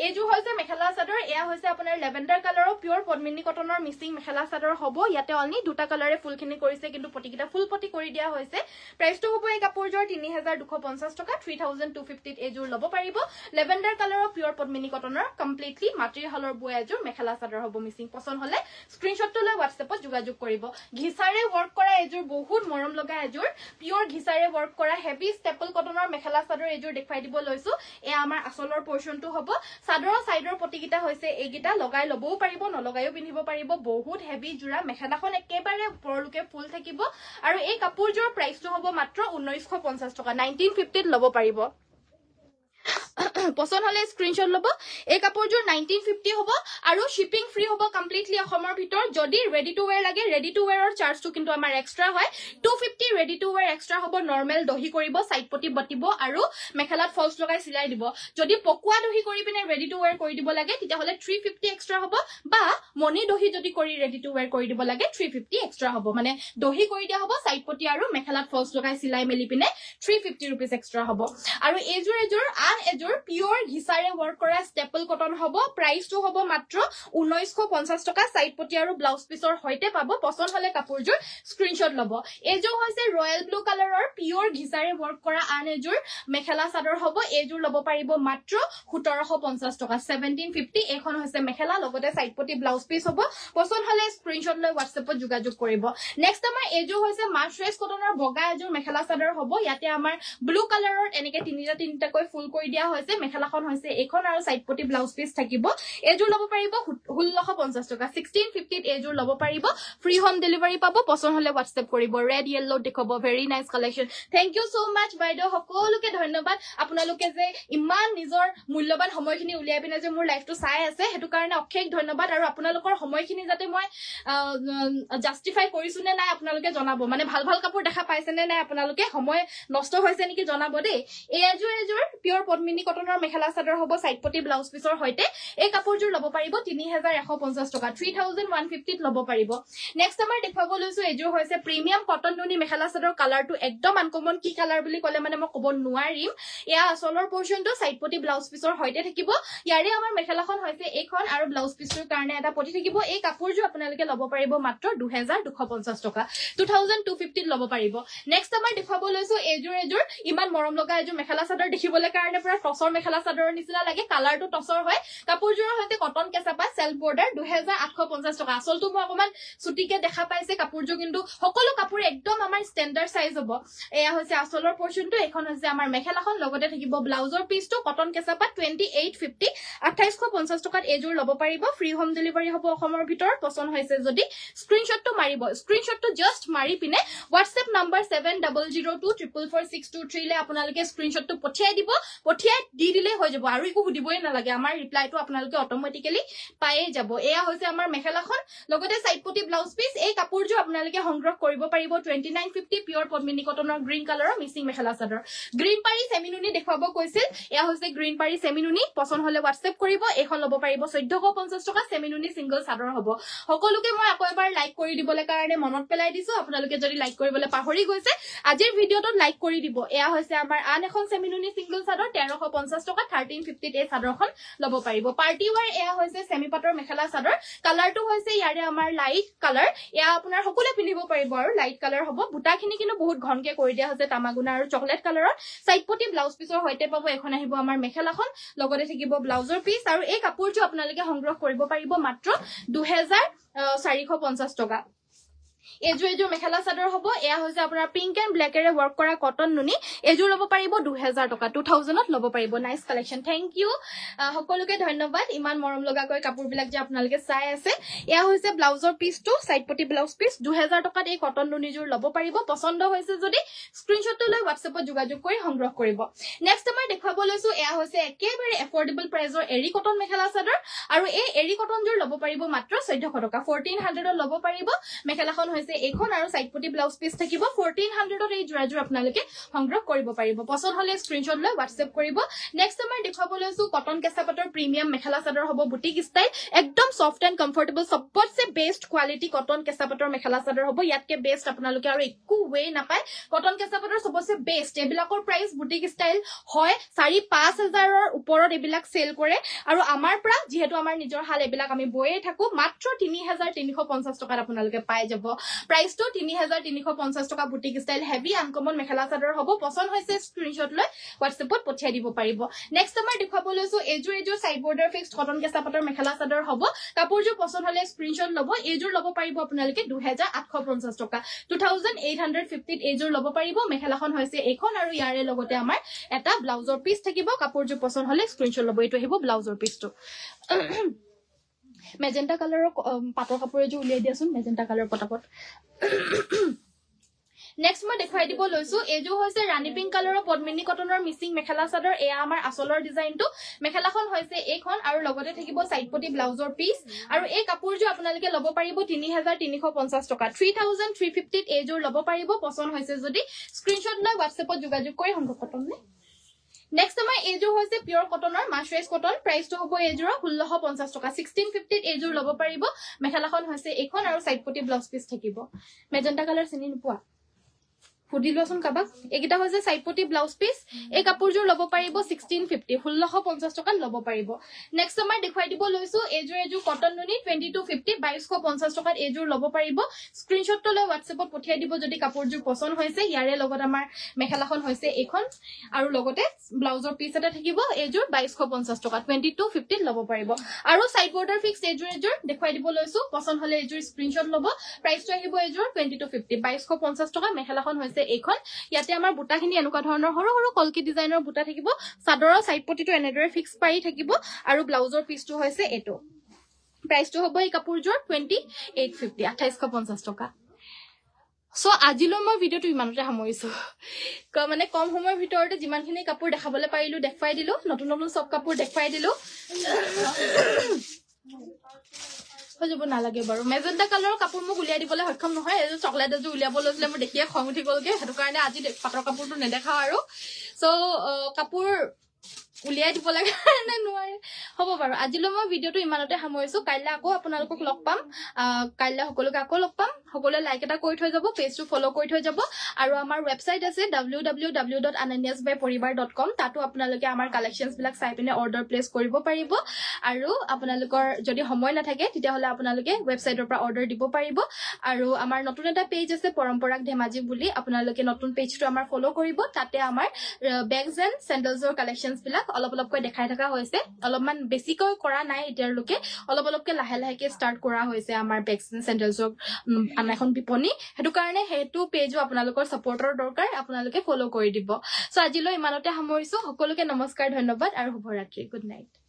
এইযোৰ হৈছে মেখেলা চাদৰ এয়া হৈছে আপোনাৰ লেভেণ্ডাৰ কালাৰৰ পিওৰ পদ্মিনী কটনৰ মিচিং মেখেলা চাদৰ হ'ব ইয়াতে অনলি দুটা কালাৰে ফুলখিনি কৰিছে কিন্তু প্ৰতিকিটা ফুল পটি কৰি দিয়া হৈছে প্ৰাইসটো হ'ব এই কাপোৰযোৰ 3250 টকা 3250 এইযোৰ ল'ব পাৰিব লেভেণ্ডাৰ কালাৰৰ পিওৰ পদ্মিনী কটনৰ কমপ্লিটলি মাটিৰিয়েলৰ বুৱা এযোৰ মেখেলা চাদৰ হ'ব মিচিং পছন্দ হলে স্ক্ৰিনশ্বটটো লৈ WhatsAppত যোগাযোগ কৰিব ঘিছাৰে ওয়াৰ্ক কৰা এযোৰ বহুত মৰম লগা এযোৰ পিওৰ ঘিছাৰে ওয়াৰ্ক কৰা হেভি ষ্টেপল কটনৰ মেখেলা চাদৰ এযোৰ দেখাই দিব লৈছো এ আমাৰ আসলৰ পোৰশনটো হ'ব চাদৰৰ সাইডৰ প্ৰতিকিটা হৈছে এইগিটা লগাই লবও পাৰিব নলগাইও পিন্ধিব পাৰিব বহুত হেভি জোৰা মেখেলাখন একেবাৰে ওপৰলৈকে ফুল থাকিব আৰু এই কাপোৰযোৰ প্ৰাইসটো হ'ব মাত্ৰ 1950 টকা 1950 ল'ব পাৰিব পছন্দ হলে স্ক্ৰিনশ্বট ল'ব এই কাপোৰযোৰ 1950 হ'ব আৰু শিপিং ফ্ৰী হ'ব কমপ্লিটলি অসমৰ ভিতৰ যদি ৰেডি টু ওয়্যাৰ লাগে ৰেডি টু ওয়্যাৰৰ চাৰ্জটো কিন্তু আমাৰ এক্সট্ৰা হয় 250 ৰেডি টু ওয়্যাৰ এক্সট্ৰা হ'ব নৰমাল দহি কৰিব সাইড পটি বটিব আৰু মেখেলাত ফলছ লগাই সিলাই দিব যদি পকুৱা দহি কৰি পিনে ৰেডি টু ওয়্যাৰ কৰি দিব লাগে তেতিয়া হলে 350 এক্সট্ৰা হ'ব বা মনি দহি যদি কৰি ৰেডি টু ওয়্যাৰ কৰি দিব লাগে 350 এক্সট্ৰা হ'ব মানে দহি কৰি দিয়া হ'ব সাইড পটি আৰু মেখেলাত ফলছ লগাই সিলাই মেলি পিনে 350 रुपीस এক্সট্ৰা হ'ব আৰু এযোৰ আন এযোৰ পিওৰ ঘিছাৰে ওয়াৰ্ক কৰা স্টেপল কটন হ'ব প্ৰাইসটো হ'ব মাত্ৰ 1950 টকা সাইড পটি আৰু ব্লাউজ পিসৰ হৈতে পাব পছন্দ হলে কাপোৰযোৰ স্ক্ৰিনশ্বট ল'ব এযোৰ হৈছে ৰয়্যাল ব্লু কালাৰৰ পিওৰ ঘিছাৰে ওয়াৰ্ক কৰা আন এযোৰ মেখেলা চাদৰ হ'ব এযোৰ ল'ব পাৰিব মাত্ৰ 1750 টকা 1750 এখন হৈছে মেখেলা লগতে সাইড পটি ব্লাউজ পিস হ'ব পছন্দ হলে স্ক্ৰিনশ্বট লৈ WhatsAppত যোগাযোগ কৰিব নেক্সট আমাৰ এযোৰ হৈছে মাছৰেছ কটনৰ বগা এযোৰ মেখেলা চাদৰ হ'ব ইয়াতে আমাৰ ব্লু কালাৰৰ এনেকে তিনিটা কৈ ফুল কৰি দিয়া হৈছে মেখেলাখন হৈছে এখন আৰু সাইড পটি ব্লাউজ পিস থাকিব এযোৰ ল'ব পাৰিব 1650 টকা 1650 এযোৰ ল'ব পাৰিব ফ্ৰী হোম ডেলিভাৰী পাব পছন্দ হলে WhatsApp কৰিব ৰেড ইয়েলো দেখব very nice collection thank you so much বাইদেউ সকলোকে ধন্যবাদ আপোনালোকে যে ইমান নিজৰ মূল্যবান সময়খিনি উলিয়াই পিনে যে মোৰ লাইফটো চাই আছে হেতু কাৰণে অশেষ ধন্যবাদ আৰু আপোনালোকৰ সময়খিনি যাতে মই জাস্টিফাই কৰিছো নে নাই আপোনালোকে জনাব মানে ভাল ভাল কাপোৰ দেখা পাইছে নে নাই আপোনালোকে সময় নষ্ট হৈছে নেকি জনাব দেই এযোৰ পিওৰ পদ্মিনী কটনৰ মেখেলা চাদৰ হ'ব সাইড পটি ব্লাউজ পিসৰ হৈতে এই কাপোৰযোৰ ল'ব পাৰিব 3150 টকা 3150 ল'ব পাৰিব নেক্সট আমাৰ দেখাব লৈছো এযোৰ হৈছে প্ৰিমিয়াম কটন নুনি মেখেলা চাদৰ কালাৰটো একদম আনকমন কি কালাৰ বুলি ক'লে মানে মই ক'ব নোৱাৰিম এয়া আসলৰ পোৰশনটো সাইড পটি ব্লাউজ পিসৰ হৈতে থাকিব ইয়াৰে আমাৰ মেখেলাখন হৈছে এইখন আৰু ব্লাউজ পিসৰ কাৰণে এটা পটি থাকিব এই কাপোৰযোৰ আপোনালোকে ল'ব পাৰিব মাত্ৰ 2250 টকা 2250 ল'ব পাৰিব নেক্সট আমাৰ দেখাব লৈছো এযোৰ ইমান মৰম লগা এযোৰ মেখেলা চাদৰ দেখিবলৈ কাৰণে পুৰা টসৰ মেখেলা চাদৰৰ নিচিনা লাগে কালাৰটো টসৰ হয় কাপোৰযোৰৰ সৈতে কটন কেঁচাপা সেলফ বৰ্ডাৰ 2850 টকা আসলটো মই অকমান ছুটিকে দেখা পাইছে কাপোৰযোৰ কিন্তু সকলো কাপোৰ একদম আমাৰ ষ্টেণ্ডাৰ্ড সাইজ হ'ব এয়া হৈছে আসলৰ পোৰশনটো এখন হৈছে আমাৰ মেখেলাখন লগতে থাকিব ব্লাউজৰ পিসটো কটন কেঁচাপা 2850 2850 টকাত এযোৰ ল'ব পাৰিব ফ্ৰী হোম ডেলিভাৰী হ'ব অসমৰ ভিতৰ পছন্দ হৈছে যদি স্ক্ৰিনশ্বটটো মাৰিব স্ক্ৰিনশ্বটটো জাস্ট মাৰি পিনে WhatsApp নম্বৰ 7002444623 লে আপোনালোকে স্ক্ৰিনশ্বটটো পঠিয়াই দিব পঠিয়াই দি দিলে হৈ যাব আৰু একো সুধিবই নালাগে আমাৰ ৰিপ্লাইটো আপোনালোকে অটোমেটিক্যালি পায়ে যাব এয়া হৈছে আমাৰ মেখেলাখন লগতে সাইড পটি ব্লাউজ পিস এই কাপোৰযোৰ আপোনালোকে সংগ্ৰহ কৰিব পাৰিব 2950 পিওৰ পদ্মিনী কটনৰ গ্ৰীণ কালাৰৰ মিচিং মেখেলা চাদৰ গ্ৰীণ পাৰি সেমিনুনি দেখুৱাব কৈছিল এয়া হৈছে গ্ৰীণ পাৰি সেমিনুনি পছন্দ হলে WhatsApp কৰিব এখন ল'ব পাৰিব 1450 টকা সেমিনুনি সিঙ্গল চাদৰ হ'ব সকলোকে মই আকৌ এবাৰ লাইক কৰি দিবলৈ কাৰণে মনত পেলাই দিছো আপোনালোকে যদি লাইক কৰিবলৈ পাহৰি গৈছে আজিৰ ভিডিওটো লাইক কৰি দিব এয়া হৈছে আমাৰ আন এখন সেমিনুনি সিঙ্গল চাদৰ 1350 টকা 1350 এই চাদৰখন ল'ব পাৰিব পাৰ্টি ওয়াৰ এয়া হৈছে সেমি পাটৰ মেখেলা চাদৰ কালাৰটো হৈছে ইয়াৰে আমাৰ লাইট কালাৰ এয়া আপোনাৰ সকলোৱে পিন্ধিব পাৰিব আৰু লাইট কালাৰ হ'ব বুটাখিনি কিন্তু বহুত ঘনকে কৰি দিয়া হৈছে তামাগুনা আৰু চকলেট কালাৰৰ সাইড পটি ব্লাউজ পিসৰ হৈতে পাব এখন আহিব আমাৰ মেখেলাখন লগতে থাকিব ব্লাউজৰ পিস আৰু এই কাপোৰযোৰ আপোনালোকে সংগ্ৰহ কৰিব পাৰিব মাত্ৰ 2450 টকা এযোৰ মেখেলা চাদৰ হ'ব এয়া হৈছে আপোনাৰ পিংক এন্ড ব্ল্যাকেৰে ওয়াৰ্ক কৰা কটন নুনি এযোৰ ল'ব পাৰিব 2000 টকা 2000ত ল'ব পাৰিব নাইস কালেকশন থ্যাংক ইউ সকলোকে ধন্যবাদ ইমান মৰম লগাকৈ কাপোৰ বিলাক যে আপোনালোকে চাই আছে এয়া হৈছে ব্লাউজৰ পিসটো সাইড পটি ব্লাউজ পিস 2000 টকাত এই কটন নুনিযোৰ ল'ব পাৰিব পছন্দ হৈছে যদি স্ক্ৰিনশ্বটটো লৈ WhatsAppত যোগাযোগ কৰি সংগ্ৰহ কৰিব নেক্সট আমাৰ দেখাব লৈছো এয়া হৈছে একেবাৰে এফৰ্ডেবল প্ৰাইজৰ এৰি কটন মেখেলা চাদৰ আৰু এই এৰি কটনযোৰ ল'ব পাৰিব মাত্ৰ 1400 টকা 1400ত ল'ব পাৰিব মেখেলাখন হৈছে এইখন আৰু সাইড পটি ব্লাউজ পিস থাকিব 1400 এই জোৰাজোৰ আপোনালোকে সংগ্ৰহ কৰিব পাৰিব পছন্দ হলে স্ক্ৰিনশ্বট লৈ WhatsApp কৰিব নেক্সট আমাৰ দেখাব লৈছো কটন কেঁচা পাটৰ প্ৰিমিয়াম মেখেলা চাদৰ হ'ব বুটিক ষ্টাইল একদম সফট এন্ড কমফৰ্টেবল সবতছে বেষ্ট কোৱালিটি কটন কেঁচা পাটৰ মেখেলা চাদৰ হ'ব ইয়াতকে বেষ্ট আপোনালোকে আৰু একো ৱে নাপায় কটন কেঁচা পাটৰ সবতছে বেষ্ট এবিলাকৰ প্ৰাইস বুটিক ষ্টাইল হয় 4-5,000 ৰ ওপৰত এবিলাক সেল কৰে আৰু আমাৰ পৰা যেহেতু আমাৰ নিজৰ হাল এবিলাক আমি বয়ে থাকো মাত্ৰ 3,350 টকাত আপোনালোকে পাই যাব প্ৰাইসটো 3,350 টকা বুটিক ষ্টাইল হেভি আনকমন মেখেলা চাদৰ হ'ব পছন্দ হৈছে স্ক্ৰিনশ্বট লৈ WhatsAppত পঠিয়াই দিব পাৰিব নেক্সট আমাৰ দেখাব লৈছো এজোৰ সাইড বৰ্ডাৰ ফিক্সড কটন কেঁচা পাটৰ মেখেলা চাদৰ হ'ব কাপোৰযোৰ পছন্দ হলে স্ক্ৰিনশ্বট ল'ব এজোৰ ল'ব পাৰিব আপোনালোকে 2,850 টকা 2,850 এজোৰ ল'ব পাৰিব মেখেলাখন হৈছে এইখন আৰু ইয়াৰে লগতে আমাৰ এটা ব্লাউজৰ পিস থাকিব কাপোৰযোৰ পছন্দ হলে স্ক্ৰিনশ্বট ল'ব এইটো আহিব ব্লাউজৰ পিসটো মেজেন্টা কালাৰৰ পাটৰ কাপোৰ এজোৰ উলিয়াই দিয়াচোন মেজেন্টা কালাৰ পটাপট নেক্সট মই দেখাই দিব লৈছো এজো হৈছে ৰাণী পিংক কালাৰৰ পদ্মিনী কটনৰ মিচিং মেখেলা চাদৰ এয়া আমাৰ আসলৰ ডিজাইনটো মেখেলাখন হৈছে এইখন আৰু লগতে থাকিব সাইড পটি ব্লাউজৰ পিস আৰু এই কাপোৰযোৰ আপোনালোকে ল'ব পাৰিব 3,350 টকা 3,350 এজোৰ ল'ব পাৰিব পছন্দ হৈছে যদি স্ক্ৰিনশ্বট লৈ WhatsAppত যোগাযোগ কৰি সংগ্ৰহ কটন নেক্সট আমাৰ এজোৰ হৈছে পিওৰ কটনৰ মাছৰাইজ কটন প্ৰাইসটো হ'ব এজোৰ 1,650 টকা 1,650 এজোৰ ল'ব পাৰিব মেখেলাখন হৈছে এইখন আৰু সাইড পটি ব্লাউজ পিস থাকিব মেজেন্টা কালাৰ চিনি নোপোৱা ফুদিলোচোন কাবাক একিটা হৈছে সাইড পটি ব্লাউজ পিস এই কাপোৰযোৰ ল'ব পাৰিব 1,650 1,650 টকা ল'ব পাৰিব নেক্সট আমাৰ দেখাই দিব লৈছো এজোৰ কটন নুনি 2250 2,250 টকাত এজোৰ ল'ব পাৰিব স্ক্ৰিনশ্বট লৈ WhatsAppত পঠিয়াই দিব যদি কাপোৰযোৰ পছন্দ হৈছে ইয়াৰে লগত আমাৰ মেখেলাখন হৈছে এইখন আৰু লগতে ব্লাউজৰ পিস এটা থাকিব এজোৰ 2,250 টকা 2250 ল'ব পাৰিব আৰু সাইড বৰ্ডাৰ ফিক্স এজোৰ দেখাই দিব লৈছো পছন্দ হলে এজোৰ স্ক্ৰিনশ্বট ল'ব প্ৰাইসটো আহিব এজোৰ 2250 2,250 টকা মেখেলাখন হৈছে এইখন ইয়াতে আমাৰ বুটাখিনি এনেকুৱা ধৰণৰ সৰু সৰু কলকি ডিজাইনৰ বুটা থাকিব চাদৰৰ সাইড পটিটো এনেদৰে ফিক্স পাৰি থাকিব আৰু ব্লাউজৰ পিসটো হৈছে এটো প্ৰাইসটো হ'ব এই কাপোৰযোৰ 2,850 2,850 টকা সো আজিলৈ মই ভিডিওটো ইমানতে সামৰিছো মানে কম সময়ৰ ভিতৰতে যিমানখিনি কাপোৰ দেখাবলৈ পাৰিলো দেখাই দিলো নতুন নতুন সব কাপোৰ দেখাই দিলো হজব নালাগে বাৰু মেজেন্টা কালাৰৰ কাপোৰ মোক উলিয়াই দিবলৈ সক্ষম নহয় এজো চকলেট এজো উলিয়াব লৈছিলে মই দেখিয়ে খং উঠি গলগে হেতু কাৰণে আজি পাটৰ কাপোৰটো নেদেখাও আৰু সো কাপোৰ উলিয়াই দিব লাগে না নোৱাৰে হ'ব বাৰু আজিলৈ মই ভিডিওটো ইমানতে সামৰিছো কাইলৈ আকৌ আপোনালোকক লগ পাম কাইলৈ সকলোকে আকৌ লগ পাম সকলোৱে লাইক এটা কৰি থৈ যাব পেজটো ফলো কৰি থৈ যাব আৰু আমাৰ ৱেবসাইট আছে www.ananyasbyporibar.com তাতো আপোনালোকে আমাৰ কালেকশনছ বিলাক চাই পিনে অৰ্ডাৰ প্লেস কৰিব পাৰিব আৰু আপোনালোকৰ যদি সময় নাথাকে তেতিয়া হলে আপোনালোকে ৱেবসাইটৰ পৰা অৰ্ডাৰ দিব পাৰিব আৰু আমাৰ নতুন এটা পেজ আছে পৰম্পৰাক ধেমাজি বুলি আপোনালোকে নতুন পেজটো আমাৰ ফলো কৰিব তাতে আমাৰ বেগস এণ্ড চেন্ডেলছৰ কালেকশনছ বিলাক অলপকৈ দেখাই থকা হৈছে অলপমান বেছিকৈ কৰা নাই এতিয়ালৈকে অলপকৈ লাহে লাহেকে ষ্টাৰ্ট কৰা হৈছে আমাৰ বেগস এণ্ড চেন্ডেলছৰ এখন বিপণী হেতু কাৰণে হেতু পেজও আপোনালোকৰ সাপোৰ্টৰ দৰকাৰ আপোনালোকে ফলো কৰি দিব সো আজিলৈ ইমানতে সামৰিছো সকলোকে নমস্কাৰ ধন্যবাদ আৰু শুভৰাত্ৰি গুড নাইট